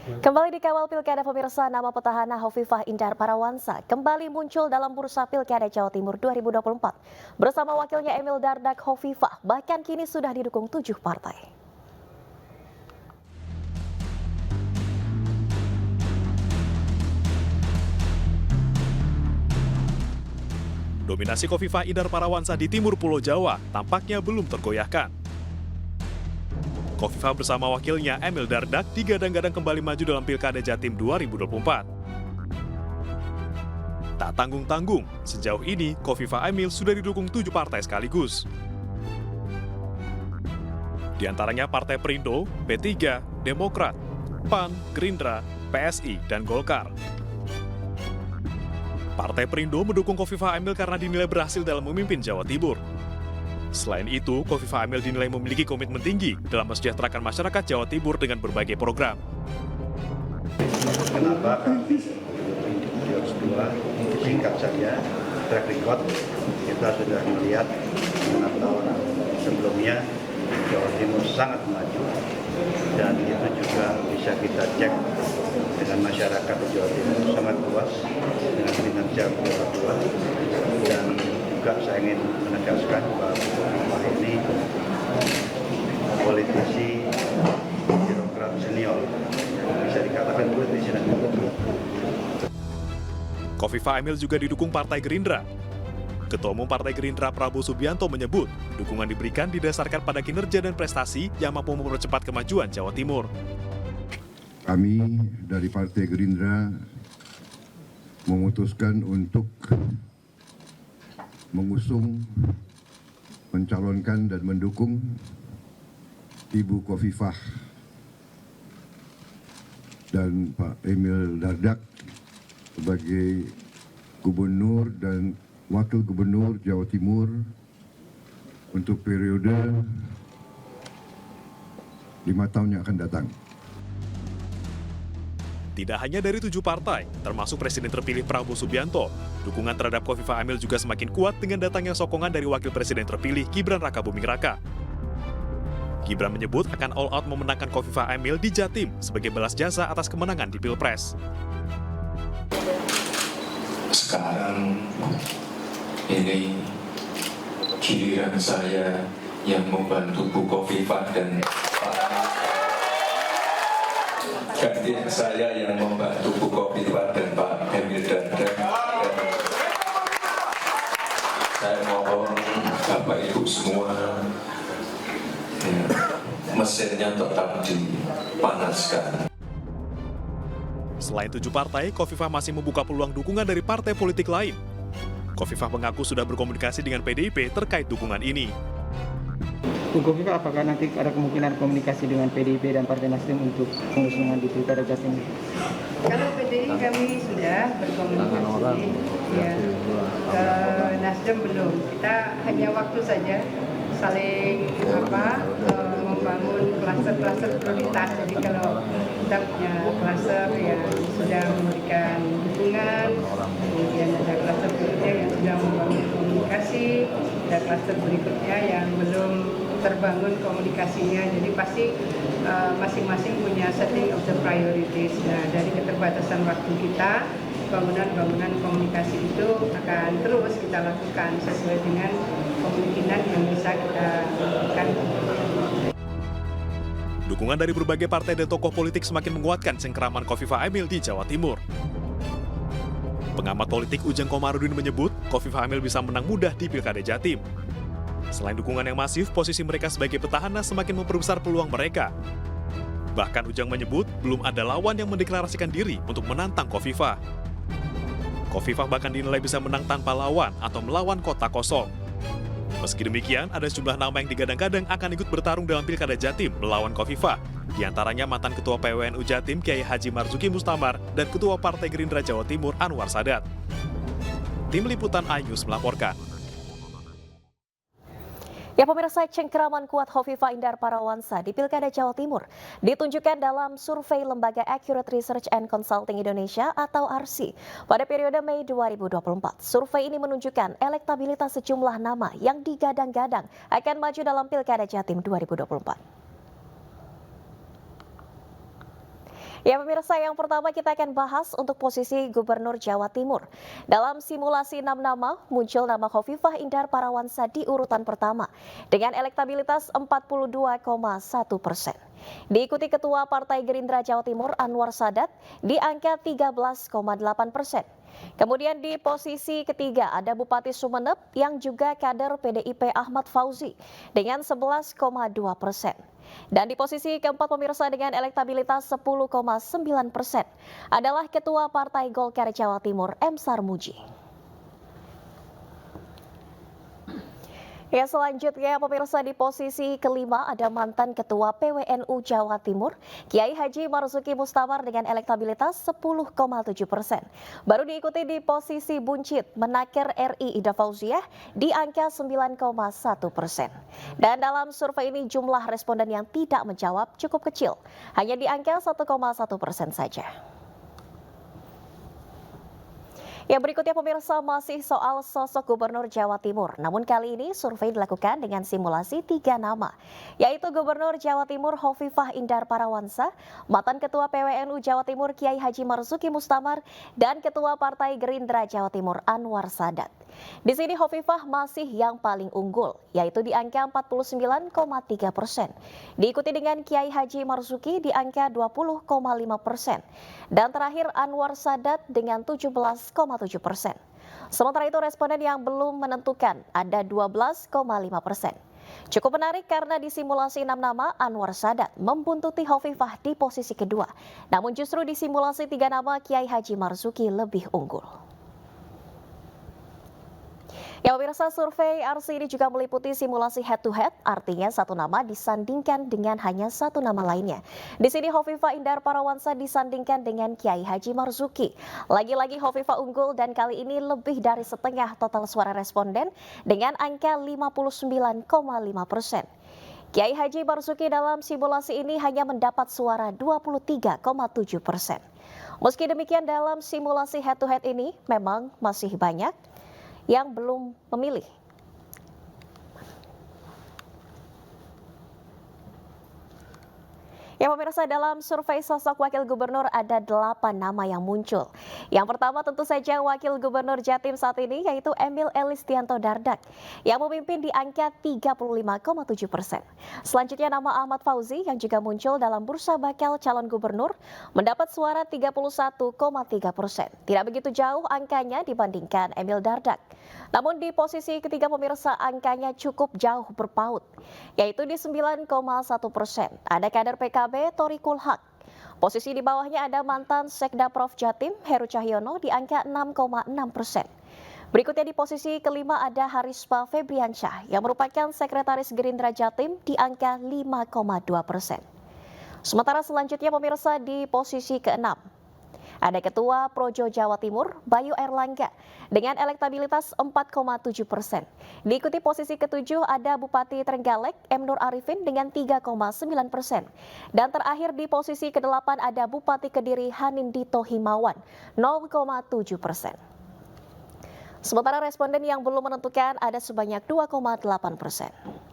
Kembali dikawal Pilkada pemirsa, nama petahana Hovifah Indar Parawansa kembali muncul dalam bursa Pilkada Jawa Timur 2024. Bersama wakilnya Emil Dardak, Hovifah bahkan kini sudah didukung 7 partai. Dominasi Hovifah Indar Parawansa di timur Pulau Jawa tampaknya belum tergoyahkan. Hovifah bersama wakilnya Emil Dardak digadang-gadang kembali maju dalam Pilkada Jatim 2024. Tak tanggung-tanggung, sejauh ini Hovifah Emil sudah didukung 7 partai sekaligus. Di antaranya Partai Perindo, P3, Demokrat, PAN, Gerindra, PSI, dan Golkar. Partai Perindo mendukung Hovifah Emil karena dinilai berhasil dalam memimpin Jawa Timur. Selain itu, Hovifah Emil dinilai memiliki komitmen tinggi dalam mensejahterakan masyarakat Jawa Timur dengan berbagai program. Kenapa kami harus dua? Singkat saja, track record kita sudah melihat 6 tahun sebelumnya Jawa Timur sangat maju, dan itu juga bisa kita cek dengan masyarakat Jawa Timur sangat luas dengan kinerja beliau, dan juga saya ingin menegaskan bahwa Hovifah ini politisi birokrat senior, bisa dikatakan politisi nasional. Hovifah Emil juga didukung Partai Gerindra. Ketua Umum Partai Gerindra Prabowo Subianto menyebut dukungan diberikan didasarkan pada kinerja dan prestasi yang mampu mempercepat kemajuan Jawa Timur. Kami dari Partai Gerindra memutuskan untuk mengusung, mencalonkan dan mendukung Ibu Hovifah dan Pak Emil Dardak sebagai Gubernur dan Wakil Gubernur Jawa Timur untuk periode 5 tahun yang akan datang. Tidak hanya dari 7 partai, termasuk Presiden terpilih Prabowo Subianto, dukungan terhadap Hovifah Emil juga semakin kuat dengan datangnya sokongan dari Wakil Presiden terpilih Gibran Rakabuming Raka. Gibran menyebut akan all out memenangkan Hovifah Emil di Jatim sebagai balas jasa atas kemenangan di Pilpres. Sekarang ini giliran saya yang membantu Bu Hovifah dan gantian saya yang membantu Bu Hovifah dan Pak Emil Dardak. Saya mohon Bapak Ibu semua, mesinnya tetap dipanaskan. Selain 7 partai, Hovifah masih membuka peluang dukungan dari partai politik lain. Hovifah mengaku sudah berkomunikasi dengan PDIP terkait dukungan ini. Bu Hovifah, apakah nanti ada kemungkinan komunikasi dengan PDIP dan Partai Nasdem untuk pengusungan di Pilkada Jatim? Kalau PDI kami sudah berkomunikasi, ya. Ke Nasdem belum. Kita hanya waktu saja saling membangun klaster-klaster prioritas. Jadi kalau kita punya klaster yang sudah memberikan dukungan, kemudian ada klaster berikutnya yang sudah membangun komunikasi, ada klaster berikutnya yang belum terbangun komunikasinya. Jadi pasti masing-masing punya setting of the priorities. Nah, dari keterbatasan waktu kita, bangunan komunikasi itu akan terus kita lakukan sesuai dengan kemungkinan yang bisa kita lakukan. Dukungan dari berbagai partai dan tokoh politik semakin menguatkan cengkeraman Hovifah Emil di Jawa Timur. Pengamat politik Ujang Komarudin menyebut Hovifah Emil bisa menang mudah di Pilkada Jatim. Selain dukungan yang masif, posisi mereka sebagai petahana semakin memperbesar peluang mereka. Bahkan Ujang menyebut belum ada lawan yang mendeklarasikan diri untuk menantang Hovifah. Hovifah bahkan dinilai bisa menang tanpa lawan atau melawan kota kosong. Meski demikian, ada sejumlah nama yang digadang-gadang akan ikut bertarung dalam Pilkada Jatim melawan Hovifah. Di antaranya mantan Ketua PWNU Jatim Kiai Haji Marzuki Mustamar dan Ketua Partai Gerindra Jawa Timur Anwar Sadat. Tim Liputan iNews melaporkan. Ya pemirsa, cengkeraman kuat Hovifah Indar Parawansa di Pilkada Jawa Timur ditunjukkan dalam survei lembaga Accurate Research and Consulting Indonesia atau ARSI pada periode Mei 2024. Survei ini menunjukkan elektabilitas sejumlah nama yang digadang-gadang akan maju dalam Pilkada Jatim 2024. Ya pemirsa, yang pertama kita akan bahas untuk posisi Gubernur Jawa Timur. Dalam simulasi 6 nama, muncul nama Khofifah Indar Parawansa di urutan pertama dengan elektabilitas 42,1%. Diikuti Ketua Partai Gerindra Jawa Timur Anwar Sadat di angka 13,8%. Kemudian di posisi ketiga ada Bupati Sumeneb yang juga kader PDIP Ahmad Fauzi dengan 11,2%. Dan di posisi keempat pemirsa dengan elektabilitas 10,9% adalah Ketua Partai Golkar Jawa Timur M. Sarmuji. Ya, selanjutnya pemirsa di posisi kelima ada mantan Ketua PWNU Jawa Timur Kiai Haji Marzuki Mustamar dengan elektabilitas 10,7%. Baru diikuti di posisi buncit Menaker RI Ida Fauziah di angka 9,1%. Dan dalam survei ini jumlah responden yang tidak menjawab cukup kecil, hanya di angka 1,1% saja. Ya, berikutnya pemirsa masih soal sosok Gubernur Jawa Timur. Namun kali ini survei dilakukan dengan simulasi 3 nama, yaitu Gubernur Jawa Timur Khofifah Indar Parawansa, mantan Ketua PWNU Jawa Timur Kiai Haji Marzuki Mustamar, dan Ketua Partai Gerindra Jawa Timur Anwar Sadat. Di sini Khofifah masih yang paling unggul, yaitu di angka 49,3%. Diikuti dengan Kiai Haji Marzuki di angka 20,5%. Dan terakhir Anwar Sadat dengan 17,7%. Sementara itu responden yang belum menentukan ada 12,5%. Cukup menarik karena di simulasi 6 nama Anwar Sadat membuntuti Khofifah di posisi kedua. Namun justru di simulasi 3 nama Kiai Haji Marzuki lebih unggul. Ya pemirsa, survei RC ini juga meliputi simulasi head to head, artinya satu nama disandingkan dengan hanya satu nama lainnya. Di sini Khofifah Indar Parawansa disandingkan dengan Kiai Haji Marzuki. Lagi-lagi Khofifah unggul dan kali ini lebih dari setengah total suara responden dengan angka 59,5%. Kiai Haji Marzuki dalam simulasi ini hanya mendapat suara 23,7%. Meski demikian dalam simulasi head to head ini memang masih banyak yang belum memilih. Ya pemirsa, dalam survei sosok wakil gubernur ada 8 nama yang muncul. Yang pertama tentu saja wakil gubernur Jatim saat ini yaitu Emil Elistianto Dardak yang memimpin di angka 35,7%. Selanjutnya nama Ahmad Fauzi yang juga muncul dalam bursa bakal calon gubernur mendapat suara 31,3%. Tidak begitu jauh angkanya dibandingkan Emil Dardak. Namun di posisi ketiga pemirsa angkanya cukup jauh berpaut, yaitu di 9,1%. Ada kader PKB Thoriqul Haq. Posisi di bawahnya ada mantan Sekda Prof Jatim Heru Cahyono di angka 6,6%. Berikutnya di posisi kelima ada Harispa Febriansyah yang merupakan Sekretaris Gerindra Jatim di angka 5,2%. Sementara selanjutnya pemirsa di posisi keenam ada Ketua Projo Jawa Timur, Bayu Erlangga, dengan elektabilitas 4,7%. Diikuti posisi ketujuh ada Bupati Trenggalek, M. Nur Arifin dengan 3,9%. Dan terakhir di posisi ke-8 ada Bupati Kediri Hanindito Himawan, 0,7%. Sementara responden yang belum menentukan ada sebanyak 2,8%.